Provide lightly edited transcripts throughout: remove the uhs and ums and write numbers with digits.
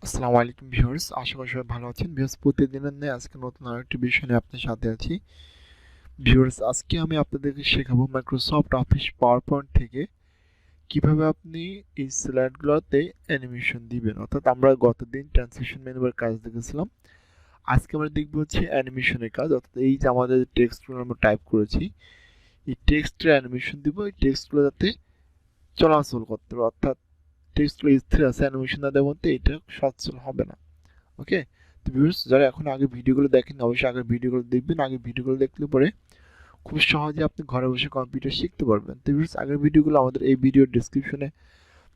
আসসালামু আলাইকুম ভিউয়ার্স, আশা করি সবাই ভালো আছেন। ভিউয়ার্স, প্রতিদিনের ন্যায় আজকে নতুন আরেকটি বিষয় নিয়ে আপনার সাথে আছি। ভিউয়ার্স, আজকে আমি আপনাদেরকে শেখাবো মাইক্রোসফট অফিস পাওয়ার পয়েন্ট থেকে কিভাবে আপনি এই স্লাইডগুলোতে অ্যানিমেশন দিবেন। অর্থাৎ আমরা গতদিন ট্রান্সলেশন মেনুবার কাজ দেখেছিলাম। আজকে আমরা দেখব হচ্ছে অ্যানিমেশনের কাজ। অর্থাৎ এই যে আমাদের টেক্সটগুলো আমরা টাইপ করেছি, এই টেক্সটের অ্যানিমেশন দিব। এই টেক্সটগুলো যাতে চলাচল করতে পারে, অর্থাৎ টেক্সটগুলো স্থির আছে, অ্যানিমেশন না দেওয়ার মধ্যে এটা সচল হবে না। ওকে, তো ভিউয়ার্স, যারা এখন আগে ভিডিওগুলো দেখেন অবশ্যই আগের ভিডিওগুলো দেখবেন। আগের ভিডিওগুলো দেখলে পরে খুব সহজে আপনি ঘরে বসে কম্পিউটার শিখতে পারবেন। তো ভিউয়ার্স, আগের ভিডিওগুলো আমাদের এই ভিডিওর ডেসক্রিপশনে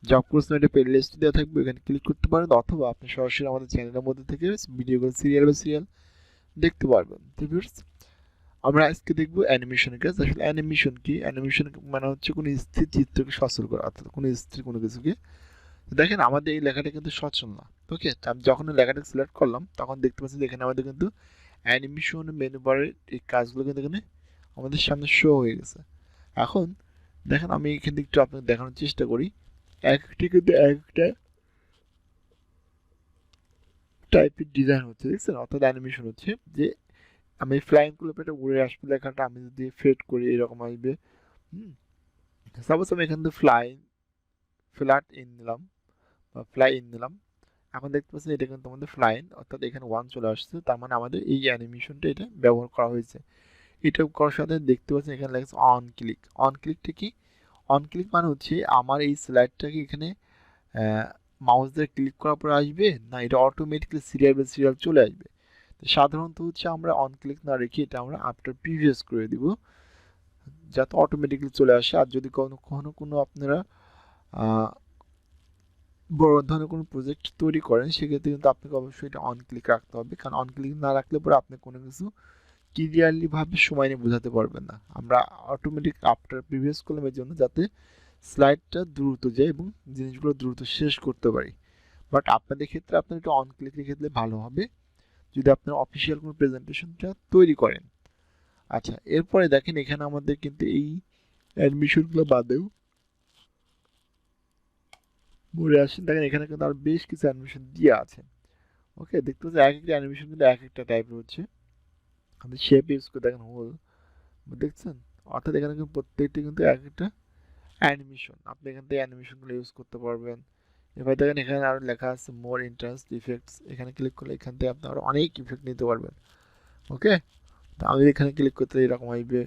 জব কোর্স নাইটে প্লে লিস্ট দেওয়া থাকবে, এখানে ক্লিক করতে পারেন, অথবা আপনি সরাসরি আমাদের চ্যানেলের মধ্যে থেকে ভিডিওগুলো সিরিয়াল বাই সিরিয়াল দেখতে পারবেন। তো ভিউয়ার্স, আমরা আজকে দেখব অ্যানিমেশনের কাজ। আসলে অ্যানিমেশন কি? অ্যানিমেশন মানে হচ্ছে কোনো স্থির চিত্রকে সচল করা, অর্থাৎ কোনো স্থির কোনো কিছুকে। দেখেন আমাদের এই লেখাটা কিন্তু সচল না। ওকে, আমি যখন লেখাটা সিলেক্ট করলাম তখন দেখতে পাচ্ছি যে এখানে আমাদের কিন্তু অ্যানিমেশন মেনু বারের এই কাজগুলো কিন্তু এখানে আমাদের সামনে শো হয়ে গেছে। এখন দেখেন আমি এখান থেকে একটু আপনাকে দেখানোর চেষ্টা করি। একটা কিন্তু একটা টাইপের ডিজাইন হচ্ছে, দেখছেন? অর্থাৎ অ্যানিমেশন হচ্ছে যে আমি ফ্লাইং করলে একটা উড়ে আসবে লেখাটা, আমি যদি ফেড করি এরকম আসবে। হুম, সাপোজ আমি এখান থেকে ফ্ল্যাট ইন নিলাম বা ফ্লাই ইন নিলাম। এখন দেখতে পাচ্ছেন এটা কিন্তু আমাদের ফ্লাইন, অর্থাৎ এখানে ওয়ান চলে আসছে, তার মানে আমাদের এই অ্যানিমেশনটা এটা ব্যবহার করা হয়েছে। এটা করার সাথে দেখতে পাচ্ছেন এখানে লেখা অন ক্লিক। অন ক্লিকটা কি? অন ক্লিক মানে হচ্ছে আমার এই স্লাইডটাকে এখানে মাউস দিয়ে ক্লিক করার পর আসবে, না এটা অটোমেটিক্যালি সিরিয়াল বাই সিরিয়াল চলে আসবে। তো সাধারণত হচ্ছে আমরা অন ক্লিক না রেখে এটা আমরা আফটার প্রিভিয়াস করে দিব, যাতে অটোমেটিক্যালি চলে আসে। আর যদি কোনো আপনারা বড় ধরনের কোনো প্রজেক্ট তৈরি করেন সেক্ষেত্রে কিন্তু আপনাকে অবশ্যই এটা অন ক্লিক রাখতে হবে, কারণ অন ক্লিক না রাখলে পরে আপনি কোনো কিছু ক্লিয়ারলি ভাবে সময় নিয়ে বোঝাতে পারবেন না। আমরা অটোমেটিক আফটার প্রিভিয়াস কলমের জন্য যাতে স্লাইডটা দ্রুত যায় এবং জিনিসগুলো দ্রুত শেষ করতে পারি। বাট আপনাদের ক্ষেত্রে আপনার এটা অন ক্লিক রেখে দিলে ভালো হবে যদি আপনার অফিসিয়াল কোনো প্রেজেন্টেশনটা তৈরি করেন। আচ্ছা, এরপরে দেখেন এখানে আমাদের কিন্তু এই অ্যাডমিশনগুলো বাদেও ঘুরে আসেন, দেখেন এখানে কিন্তু আর বেশ কিছু অ্যানিমেশন দিয়ে আছে। ওকে, দেখতে পাচ্ছি এক একটা অ্যানিমেশন কিন্তু এক একটা টাইপের হচ্ছে। আপনি শেপ ইউজ করে দেখেন হোল, দেখছেন? অর্থাৎ এখানে কিন্তু প্রত্যেকটি কিন্তু এক একটা অ্যানিমেশন, আপনি এখান থেকে অ্যানিমেশনগুলো ইউজ করতে পারবেন। এবার দেখেন এখানে আরো লেখা আছে মোর ইন্টারেস্ট ইফেক্টস, এখানে ক্লিক করলে এখান থেকে আপনি আরো অনেক ইফেক্ট নিতে পারবেন। ওকে, তো আমি এখানে ক্লিক করতে এরকম আসবে,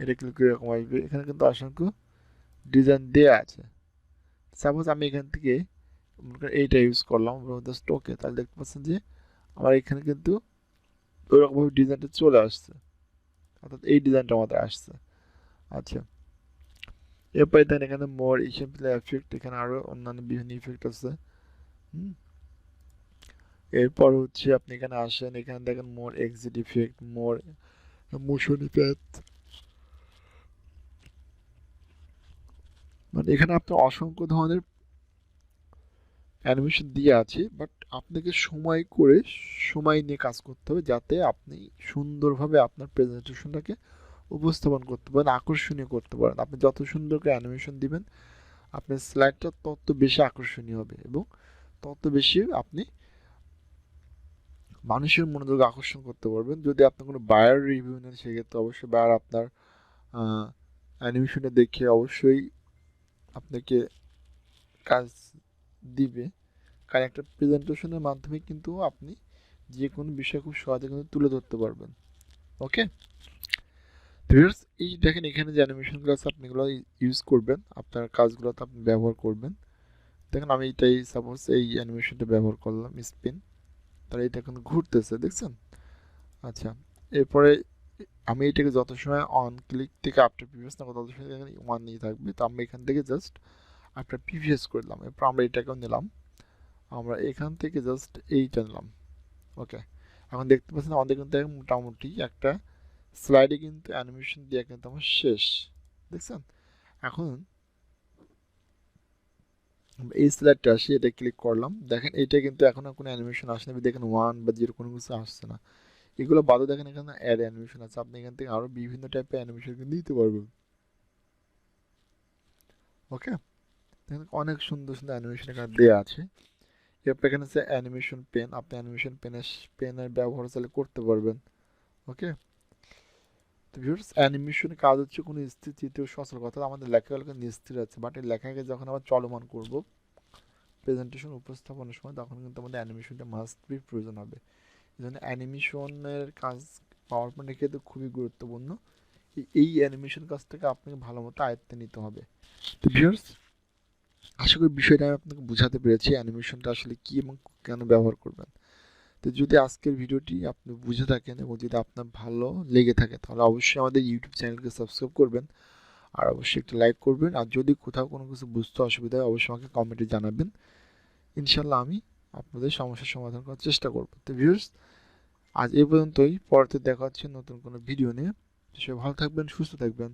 এটা ক্লিক করে এরকম আসবে। এখানে কিন্তু অসংখ্য ডিজাইন দেওয়া আছে। সাপোজ আমি এখান থেকে মনে করেন এইটা ইউজ করলাম জাস্ট, ওকে, তাহলে দেখতে পাচ্ছেন যে আমার এখানে কিন্তু ওইরকমভাবে ডিজাইনটা চলে আসছে, অর্থাৎ এই ডিজাইনটা আমাদের আসছে। আচ্ছা, এরপরে দেখেন এখানে মোর ইসেম্পল এফেক্ট, এখানে আরো অন্যান্য বিভিন্ন ইফেক্ট আছে। হুম, এরপর হচ্ছে আপনি এখানে আসেন, এখানে দেখেন মোর এক্সিট ইফেক্ট, মোর মোশন ইফেক্ট, মানে এখানে আপনার অসংখ্য ধরনের অ্যানিমেশন দিয়ে আছে। বাট আপনাকে সময় নিয়ে কাজ করতে হবে যাতে আপনি সুন্দরভাবে আপনার প্রেজেন্টেশনটাকে উপস্থাপন করতে পারেন, আকর্ষণীয় করতে পারেন। আপনি যত সুন্দর করে অ্যানিমেশন দিবেন আপনার স্লাইডটা তত বেশি আকর্ষণীয় হবে এবং তত বেশি আপনি মানুষের মনোযোগ আকর্ষণ করতে পারবেন। যদি আপনি কোনো বায়ার রিভিউ নেন সেক্ষেত্রে অবশ্যই বায়ার আপনার অ্যানিমেশনে দেখে অবশ্যই আপনাকে কাজ দিবে, কারণ একটা প্রেজেন্টেশনের মাধ্যমে কিন্তু আপনি যে কোনো বিষয় খুব সহজে কিন্তু তুলে ধরতে পারবেন। ওকে, ভিউয়ার্স, এই দেখেন এখানে যে অ্যানিমেশনগুলো আছে আপনি এগুলো ইউজ করবেন, আপনার কাজগুলোতে আপনি ব্যবহার করবেন। দেখেন আমি এটাই সাপোজ এই অ্যানিমেশনটা ব্যবহার করলাম, স্পিন, তাহলে এটা কিন্তু ঘুরতেছে, দেখছেন? আচ্ছা, এরপরে আমি এটাকে যত সময় অন ক্লিক থেকে আফটার প্রিভিয়াস না তত সময় এখানে ওয়ান নিয়ে থাকবে। তো আমরা এখান থেকে জাস্ট আফটার প্রিভিয়াস করলাম, এরপর আমরা এটাকেও নিলাম, আমরা এখান থেকে জাস্ট এইটা নিলাম। ওকে, এখন দেখতে পাচ্ছেন আমাদের কিন্তু এখন মোটামুটি একটা স্লাইডে কিন্তু অ্যানিমেশন দিয়ে কিন্তু আমার শেষ, দেখছেন? এখন এই স্লাইডটা আসি, এটা ক্লিক করলাম, দেখেন এইটা কিন্তু এখনো কোনো অ্যানিমেশন আসে না, দেখেন ওয়ান বা জিরো কোনো কিছু আসছে না। এগুলো বাদে দেখেন এখানে অ্যাড অ্যানিমেশন আছে, আপনি এখান থেকে আরো বিভিন্ন টাইপের অ্যানিমেশন কিন্তু দিতে পারবেন। ওকে, দেখেন অনেক সুন্দর সুন্দর অ্যানিমেশন এখানে দেওয়া আছে। এরপর এখানে আছে অ্যানিমেশন পেন, আপনি অ্যানিমেশন পেনের ব্যবহার চাইলে করতে পারবেন। ওকে, তো ভিউয়ার্স অ্যানিমেশনের কাজ হচ্ছে কোনো স্থির চিত্র সচল কথা, আমাদের লেখাগুলোকে স্থির আছে, বাট এই লেখাকে যখন আমরা চলমান করব প্রেজেন্টেশন উপস্থাপনের সময়, তখন কিন্তু আমাদের অ্যানিমেশনটা মাস্ট বি প্রয়োজন হবে। এই জন্য অ্যানিমেশনের কাজ পাওয়ার পয়েন্টের ক্ষেত্রে খুবই গুরুত্বপূর্ণ। এই অ্যানিমেশন কাজটাকে আপনাকে ভালো মতো আয়ত্তে নিতে হবে। তো ভিউয়ার্স, আশা করি বিষয়টা আমি আপনাকে বোঝাতে পেরেছি অ্যানিমেশনটা আসলে কী এবং কেন ব্যবহার করবেন। তো যদি আজকের ভিডিওটি আপনি বুঝে থাকেন এবং যদি আপনার ভালো লেগে থাকে, তাহলে অবশ্যই আমাদের ইউটিউব চ্যানেলকে সাবস্ক্রাইব করবেন, আর অবশ্যই একটা লাইক করবেন। আর যদি কোথাও কোনো কিছু বুঝতে অসুবিধা হয়, অবশ্যই আমাকে কমেন্টে জানাবেন। ইনশাল্লাহ আমি আপনাদের সমস্যার সমাধান করার চেষ্টা করব। তো ভিউয়ার্স, আজ এই পর্যন্তই। পরতে দেখা হচ্ছে নতুন কোনো ভিডিও নিয়ে। সবাই ভালো থাকবেন, সুস্থ থাকবেন।